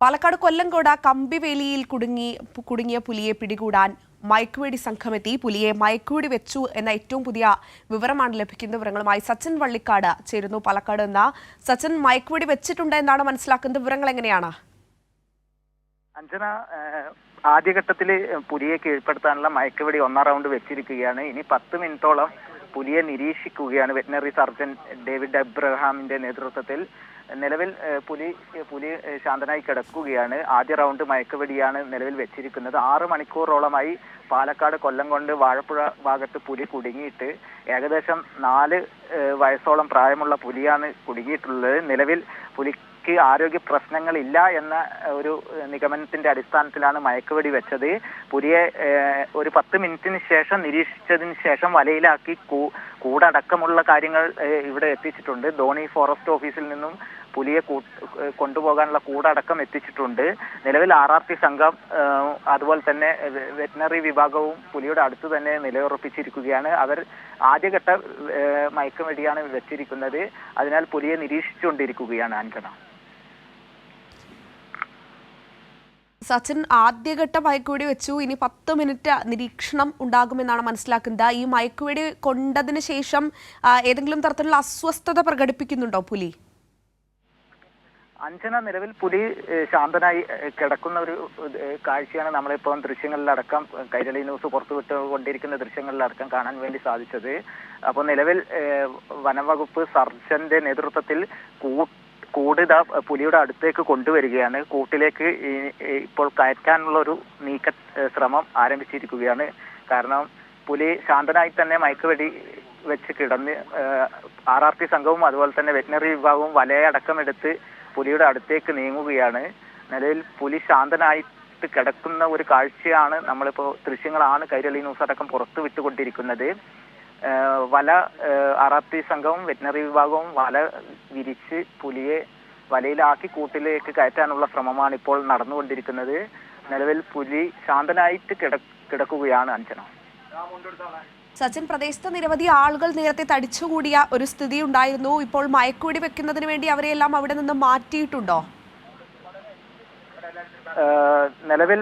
പാലക്കാട് കൊല്ലങ്കോട് കമ്പിവേലിയിൽ കുടുങ്ങിയ പുലിയെ പിടികൂടാൻ മയക്കുവെടി സംഘമെത്തി. പുലിയെ മയക്കുവെടി വെച്ചു എന്ന ഏറ്റവും പുതിയ വിവരമാണ് ലഭിക്കുന്ന വിവരങ്ങളുമായി സച്ചിൻ വള്ളിക്കാട് ചേരുന്നു. പാലക്കാട് നിന്ന് സച്ചിൻ, മയക്കുവെടി വെച്ചിട്ടുണ്ട് എന്നാണ് മനസ്സിലാക്കുന്നത്. വിവരങ്ങൾ എങ്ങനെയാണ്? അഞ്ജന, ആദ്യഘട്ടത്തിൽ പുലിയെ കീഴ്പ്പെടുത്താനുള്ള മയക്കുവെടി ഒന്നാം റൗണ്ട് വെച്ചിരിക്കുകയാണ്. ഇനി 10 മിനിറ്റോളം പുലിയെ നിരീക്ഷിക്കുകയാണ് വെറ്റിനറി സർജൻ ഡേവിഡ് എബ്രഹാമിന്റെ നേതൃത്വത്തിൽ. നിലവിൽ പുലി ശാന്തനായി കിടക്കുകയാണ്. ആദ്യ റൗണ്ട് മയക്കുവെടിയാണ് നിലവിൽ വെച്ചിരിക്കുന്നത്. 6 മണിക്കൂറോളമായി പാലക്കാട് കൊല്ലംകൊണ്ട് വാഴപ്പുഴ ഭാഗത്ത് പുലി കുടുങ്ങിയിട്ട് ഏകദേശം 4 വയസ്സോളം പ്രായമുള്ള പുലിയാണ് കുടുങ്ങിയിട്ടുള്ളത്. നിലവിൽ പുലിക്ക് ആരോഗ്യ പ്രശ്നങ്ങളില്ല എന്ന ഒരു നിഗമനത്തിന്റെ അടിസ്ഥാനത്തിലാണ് മയക്കുവെടി വെച്ചത്. പുലിയെ ഒരു 10 മിനിറ്റിന് ശേഷം നിരീക്ഷിച്ചതിന് ശേഷം വലയിലാക്കി കൂടടക്കമുള്ള കാര്യങ്ങൾ ഇവിടെ എത്തിച്ചിട്ടുണ്ട്. ധോണി ഫോറസ്റ്റ് ഓഫീസിൽ നിന്നും പുലിയെ കൊണ്ടുപോകാനുള്ള കൂടടക്കം എത്തിച്ചിട്ടുണ്ട്. നിലവിൽ RRT സംഘം അതുപോലെ തന്നെ വെറ്റിനറി വിഭാഗവും പുലിയുടെ അടുത്ത് തന്നെ നിലയുറപ്പിച്ചിരിക്കുകയാണ്. അവർ ആദ്യഘട്ട മയക്കുവെടിയാണ് വെച്ചിരിക്കുന്നത്. അതിനാൽ പുലിയെ നിരീക്ഷിച്ചുകൊണ്ടിരിക്കുകയാണ്. അഞ്ജന, സച്ചിൻ, ആദ്യഘട്ട മയക്കുവെടി വെച്ചു. ഇനി 10 മിനിറ്റ് നിരീക്ഷണം ഉണ്ടാകുമെന്നാണ് മനസ്സിലാക്കുന്നത്. ഈ മയക്കുവെടി കൊണ്ടതിന് ശേഷം ഏതെങ്കിലും തരത്തിലുള്ള അസ്വസ്ഥത പ്രകടിപ്പിക്കുന്നുണ്ടോ പുലി? അഞ്ജന, നിലവിൽ പുലി ശാന്തനായി കിടക്കുന്ന ഒരു കാഴ്ചയാണ് നമ്മളിപ്പോൾ ദൃശ്യങ്ങളിലടക്കം കൈരളി ന്യൂസ് പുറത്തുവിട്ടുകൊണ്ടിരിക്കുന്ന ദൃശ്യങ്ങളിലടക്കം കാണാൻ വേണ്ടി സാധിച്ചത്. അപ്പോൾ നിലവിൽ വനംവകുപ്പ് സർജന്റെ നേതൃത്വത്തിൽ കൂട് പുലിയുടെ അടുത്തേക്ക് കൊണ്ടുവരികയാണ്. കൂട്ടിലേക്ക് ഇപ്പോൾ കയറ്റാനുള്ള ഒരു ശ്രമം ആരംഭിച്ചിരിക്കുകയാണ്. കാരണം പുലി ശാന്തനായി തന്നെ മയക്കുവെടി വെച്ച് കിടന്ന് RRT സംഘവും അതുപോലെ തന്നെ വെറ്റിനറി വിഭാഗവും വലയടക്കം എടുത്ത് പുലിയുടെ അടുത്തേക്ക് നീങ്ങുകയാണ്. നിലവിൽ പുലി ശാന്തനായിട്ട് കിടക്കുന്ന ഒരു കാഴ്ചയാണ് നമ്മളിപ്പോൾ ദൃശ്യങ്ങളാണ് കൈരളി ന്യൂസ് അടക്കം പുറത്തു വിട്ടുകൊണ്ടിരിക്കുന്നത്. RRT സംഘവും വെറ്റിനറി വിഭാഗവും വല വിരിച്ച് പുലിയെ വലയിലാക്കി കൂട്ടിലേക്ക് കയറ്റാനുള്ള ശ്രമമാണ് ഇപ്പോൾ നടന്നുകൊണ്ടിരിക്കുന്നത്. നിലവിൽ പുലി ശാന്തനായിട്ട് കിടക്കുകയാണ്. അഞ്ജന, സച്ചിൻ, പ്രദേശത്ത് നിരവധി ആളുകൾ നേരത്തെ തടിച്ചുകൂടിയ ഒരു സ്ഥിതി ഉണ്ടായിരുന്നു. ഇപ്പോൾ മയക്കുവെടി വെക്കുന്നതിന് വേണ്ടി അവരെയെല്ലാം അവിടെ നിന്ന് മാറ്റിയിട്ടുണ്ടോ? നിലവിൽ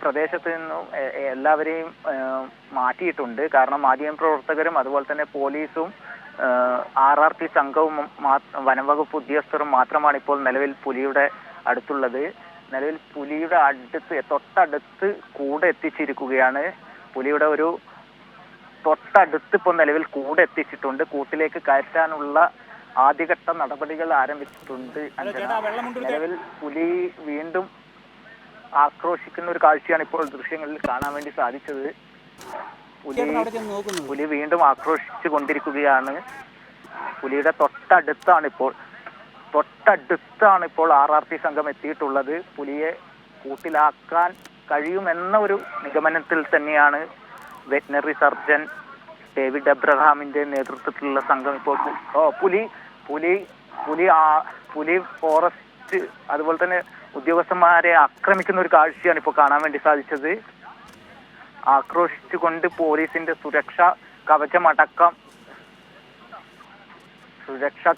പ്രദേശത്ത് നിന്നും എല്ലാവരെയും മാറ്റിയിട്ടുണ്ട്. കാരണം മാധ്യമപ്രവർത്തകരും അതുപോലെ തന്നെ പോലീസും RRT സംഘവും വനംവകുപ്പ് ഉദ്യോഗസ്ഥരും മാത്രമാണ് ഇപ്പോൾ നിലവിൽ പുലിയുടെ അടുത്തുള്ളത്. നിലവിൽ പുലിയുടെ തൊട്ടടുത്ത് കൂടെ എത്തിച്ചിരിക്കുകയാണ്. പുലിയുടെ ഒരു തൊട്ടടുത്ത് ഇപ്പോൾ നിലവിൽ കൂടെ എത്തിച്ചിട്ടുണ്ട്. കൂട്ടിലേക്ക് കയറ്റാനുള്ള ആദ്യഘട്ട നടപടികൾ ആരംഭിച്ചിട്ടുണ്ട്. നിലവിൽ പുലി വീണ്ടും ആക്രോശിക്കുന്ന ഒരു കാഴ്ചയാണ് ഇപ്പോൾ ദൃശ്യങ്ങളിൽ കാണാൻ വേണ്ടി സാധിച്ചത്. പുലി വീണ്ടും ആക്രോശിച്ചു കൊണ്ടിരിക്കുകയാണ്. പുലിയുടെ തൊട്ടടുത്താണ് ഇപ്പോൾ RRT സംഘം എത്തിയിട്ടുള്ളത്. പുലിയെ കൂട്ടിലാക്കാൻ കഴിയുമെന്ന ഒരു നിഗമനത്തിൽ തന്നെയാണ് വെറ്റിനറി സർജൻ ഡേവിഡ് എബ്രഹാമിന്റെ നേതൃത്വത്തിലുള്ള സംഘം ഇപ്പോൾ പുലി ഫോറസ്റ്റ് അതുപോലെ തന്നെ ഉദ്യോഗസ്ഥന്മാരെ ആക്രമിക്കുന്ന ഒരു കാഴ്ചയാണ് ഇപ്പോൾ കാണാൻ വേണ്ടി സാധിച്ചത്. ആക്രോശിച്ചുകൊണ്ട് പോലീസിന്റെ സുരക്ഷാ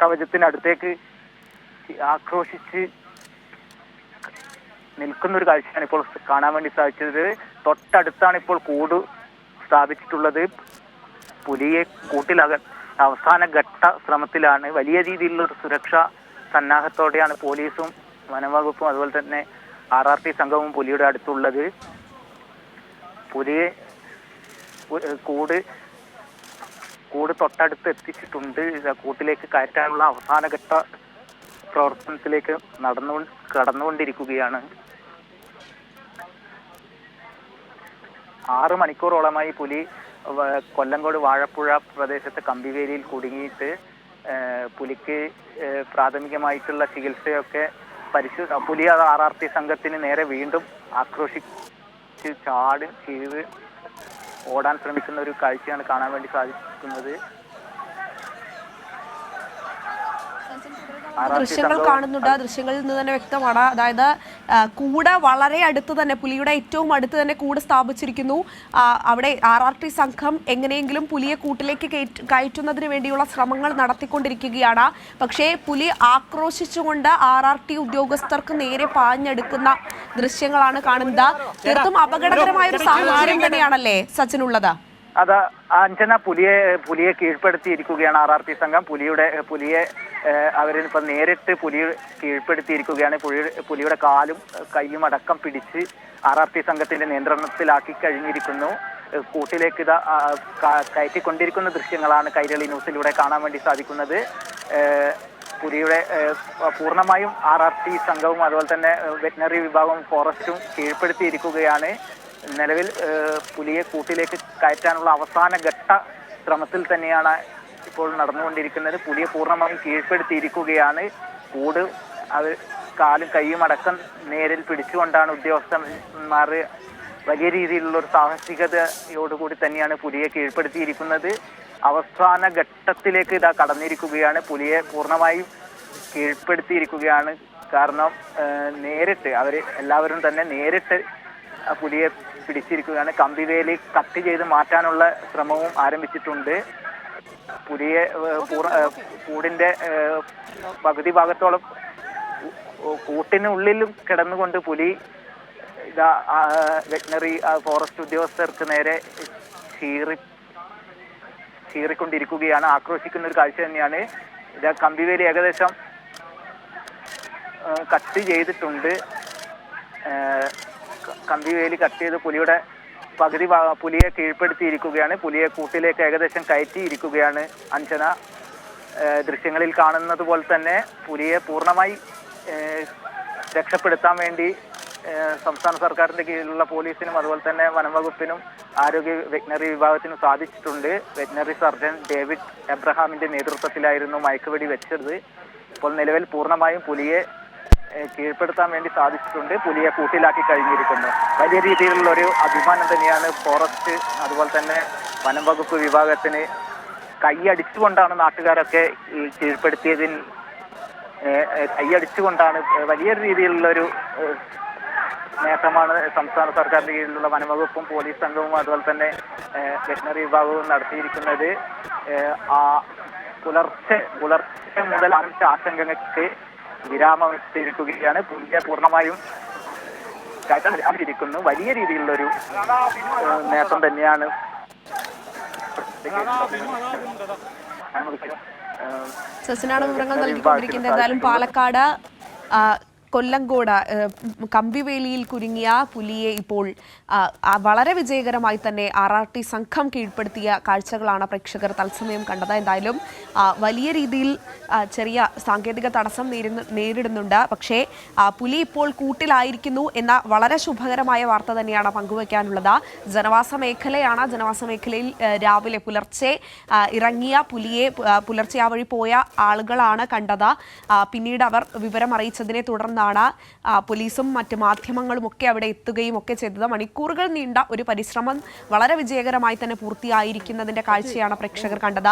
കവചത്തിനടുത്തേക്ക് ആക്രോശിച്ച് നിൽക്കുന്ന ഒരു കാഴ്ചയാണ് ഇപ്പോൾ കാണാൻ വേണ്ടി സാധിച്ചത്. തൊട്ടടുത്താണ് ഇപ്പോൾ കൂട് സ്ഥാപിച്ചിട്ടുള്ളത്. പുലിയെ അവസാന ഘട്ട ശ്രമത്തിലാണ്. വലിയ രീതിയിലുള്ള ഒരു സുരക്ഷാ സന്നാഹത്തോടെയാണ് പോലീസും വനംവകുപ്പും അതുപോലെ തന്നെ RRT സംഘവും പുലിയുടെ അടുത്തുള്ളത്. പുലിയെ കൂട് തൊട്ടടുത്ത് എത്തിച്ചിട്ടുണ്ട്. കൂട്ടിലേക്ക് കയറ്റാനുള്ള അവസാനഘട്ട പ്രവർത്തനത്തിലേക്ക് കടന്നുകൊണ്ടിരിക്കുകയാണ്. 6 മണിക്കൂറോളമായി പുലി കൊല്ലങ്കോട് വാഴപ്പുഴ പ്രദേശത്തെ കമ്പിവേലിയിൽ കുടുങ്ങിയിട്ട് പുലിക്ക് പ്രാഥമികമായിട്ടുള്ള ചികിത്സയൊക്കെ പുലി RRT സംഘത്തിന് നേരെ വീണ്ടും ആക്രോശിച്ച് ചെയ്ത് ഓടാൻ ശ്രമിക്കുന്ന ഒരു കാഴ്ചയാണ് കാണാൻ വേണ്ടി സാധിക്കുന്നത്. ദൃശ്യങ്ങൾ കാണുന്നുണ്ട്. ദൃശ്യങ്ങളിൽ നിന്ന് തന്നെ വ്യക്തമാണ്. അതായത് കൂട് വളരെ അടുത്ത് തന്നെ, പുലിയുടെ ഏറ്റവും അടുത്ത് തന്നെ കൂട് സ്ഥാപിച്ചിരിക്കുന്നു. അവിടെ RRT സംഘം എങ്ങനെയെങ്കിലും പുലിയെ കൂട്ടിലേക്ക് കയറ്റുന്നതിന് വേണ്ടിയുള്ള ശ്രമങ്ങൾ നടത്തിക്കൊണ്ടിരിക്കുകയാണ്. പക്ഷേ പുലി ആക്രോശിച്ചുകൊണ്ട് RRT ഉദ്യോഗസ്ഥർക്ക് നേരെ പാഞ്ഞെടുക്കുന്ന ദൃശ്യങ്ങളാണ് കാണുന്നത്. തീർത്തും അപകടകരമായ ഒരു സാഹചര്യം തന്നെയാണല്ലേ സച്ചിനുള്ളത്? അത് അഞ്ജന, പുലിയെ കീഴ്പ്പെടുത്തിയിരിക്കുകയാണ് RRT സംഘം. പുലിയെ അവരിപ്പോ നേരിട്ട് കീഴ്പ്പെടുത്തിയിരിക്കുകയാണ്. പുലിയുടെ കാലും കൈയും അടക്കം പിടിച്ച് RRT സംഘത്തിന്റെ നിയന്ത്രണത്തിലാക്കി കഴിഞ്ഞിരിക്കുന്നു. കൂട്ടിലേക്ക് കയറ്റിക്കൊണ്ടിരിക്കുന്ന ദൃശ്യങ്ങളാണ് കൈരളി ന്യൂസിലൂടെ കാണാൻ വേണ്ടി സാധിക്കുന്നത്. പുലിയുടെ പൂർണ്ണമായും RRT സംഘവും അതുപോലെ തന്നെ വെറ്റിനറി വിഭാഗവും ഫോറസ്റ്റും കീഴ്പ്പെടുത്തിയിരിക്കുകയാണ്. നിലവിൽ പുലിയെ കൂട്ടിലേക്ക് കയറ്റാനുള്ള അവസാന ഘട്ട ശ്രമത്തിൽ തന്നെയാണ് ഇപ്പോൾ നടന്നുകൊണ്ടിരിക്കുന്നത്. പുലിയെ പൂർണ്ണമായും കീഴ്പ്പെടുത്തിയിരിക്കുകയാണ്. കൂട് അത് കാലും കൈയും അടക്കം നേരിൽ പിടിച്ചുകൊണ്ടാണ് ഉദ്യോഗസ്ഥന്മാർ വലിയ രീതിയിലുള്ള ഒരു സാഹസികതയോടുകൂടി തന്നെയാണ് പുലിയെ കീഴ്പ്പെടുത്തിയിരിക്കുന്നത്. അവസാന ഘട്ടത്തിലേക്ക് കടന്നിരിക്കുകയാണ്. പുലിയെ പൂർണ്ണമായും കീഴ്പ്പെടുത്തിയിരിക്കുകയാണ്. കാരണം നേരിട്ട് എല്ലാവരും തന്നെ നേരിട്ട് പുലിയെ പിടിച്ചിരിക്കുകയാണ്. കമ്പിവേലി കട്ട് ചെയ്ത് മാറ്റാനുള്ള ശ്രമവും ആരംഭിച്ചിട്ടുണ്ട്. പുലിയെ കൂടിന്റെ പകുതി ഭാഗത്തോളം കൂട്ടിനുള്ളിലും കിടന്നുകൊണ്ട് പുലി വെറ്റിനറി ഫോറസ്റ്റ് ഉദ്യോഗസ്ഥർക്ക് നേരെ ചീറിക്കൊണ്ടിരിക്കുകയാണ്. ആക്രോശിക്കുന്ന ഒരു കാഴ്ച തന്നെയാണ്. കമ്പിവേലി ഏകദേശം കട്ട് ചെയ്തിട്ടുണ്ട്. കമ്പിവേലി കട്ട് ചെയ്ത് പുലിയെ കീഴ്പ്പെടുത്തിയിരിക്കുകയാണ്. പുലിയെ കൂട്ടിലേക്ക് ഏകദേശം കയറ്റിയിരിക്കുകയാണ് അഞ്ജന. ദൃശ്യങ്ങളിൽ കാണുന്നത് പോലെ തന്നെ പുലിയെ പൂർണ്ണമായി രക്ഷപ്പെടുത്താൻ വേണ്ടി സംസ്ഥാന സർക്കാരിന്റെ കീഴിലുള്ള പോലീസിനും അതുപോലെ തന്നെ വനംവകുപ്പിനും വെറ്റിനറി വിഭാഗത്തിനും സാധിച്ചിട്ടുണ്ട്. വെറ്റിനറി സർജൻ ഡേവിഡ് എബ്രഹാമിന്റെ നേതൃത്വത്തിലായിരുന്നു മയക്കുവെടി വെച്ചത്. ഇപ്പോൾ നിലവിൽ പൂർണ്ണമായും പുലിയെ കീഴ്പ്പെടുത്താൻ വേണ്ടി സാധിച്ചിട്ടുണ്ട്. പുലിയെ കൂട്ടിലാക്കി കഴിഞ്ഞിരിക്കുന്നു. വലിയ രീതിയിലുള്ള ഒരു അഭിമാനം തന്നെയാണ് ഫോറസ്റ്റ് അതുപോലെ തന്നെ വനം വകുപ്പ് വിഭാഗത്തിന്. കൈയടിച്ചുകൊണ്ടാണ് നാട്ടുകാരൊക്കെ ഈ കൈയടിച്ചുകൊണ്ടാണ് വലിയ രീതിയിലുള്ളൊരു നേട്ടമാണ് സംസ്ഥാന സർക്കാരിന്റെ കീഴിലുള്ള വനംവകുപ്പും പോലീസ് സംഘവും അതുപോലെ തന്നെ വെറ്റിനറി വിഭാഗവും നടത്തിയിരിക്കുന്നത്. പുലർച്ചെ മുതൽ ആശങ്കയ്ക്ക് വിരാമമിട്ടിരിക്കുകയാണ്. പുലിയെ പൂർണ്ണമായും കയറ്റിയിരിക്കുന്നു. വലിയ രീതിയിലുള്ളൊരു നേട്ടം തന്നെയാണ്. സസിനാണ് വിവരങ്ങൾ നൽകിക്കൊണ്ടിരിക്കുന്നത്. ഏതായാലും പാലക്കാട് കൊല്ലങ്കോട് കമ്പിവേലിയിൽ കുരുങ്ങിയ പുലിയെ ഇപ്പോൾ വളരെ വിജയകരമായി തന്നെ RRT സംഘം കീഴ്പ്പെടുത്തിയ കാഴ്ചകളാണ് പ്രേക്ഷകർ തത്സമയം കണ്ടത്. എന്തായാലും വലിയ രീതിയിൽ ചെറിയ സാങ്കേതിക തടസ്സം നേരിടുന്നുണ്ട്. പക്ഷേ പുലി ഇപ്പോൾ കൂട്ടിലായിരിക്കുന്നു എന്ന വളരെ ശുഭകരമായ വാർത്ത തന്നെയാണ് പങ്കുവയ്ക്കാനുള്ളത്. ജനവാസ മേഖലയാണ്. ജനവാസ മേഖലയിൽ രാവിലെ പുലർച്ചെ ഇറങ്ങിയ പുലിയെ പുലർച്ചെ ആ വഴി പോയ ആളുകളാണ് കണ്ടത്. പിന്നീട് അവർ വിവരം അറിയിച്ചതിനെ തുടർന്ന് പോലീസും മറ്റ് മാധ്യമങ്ങളും ഒക്കെ അവിടെ എത്തുകയും ഒക്കെ ചെയ്തത്. മണിക്കൂറുകൾ നീണ്ട ഒരു പരിശ്രമം വളരെ വിജയകരമായി തന്നെ പൂർത്തിയായിരിക്കുന്നതിന്റെ കാഴ്ചയാണ് പ്രേക്ഷകർ കണ്ടത്.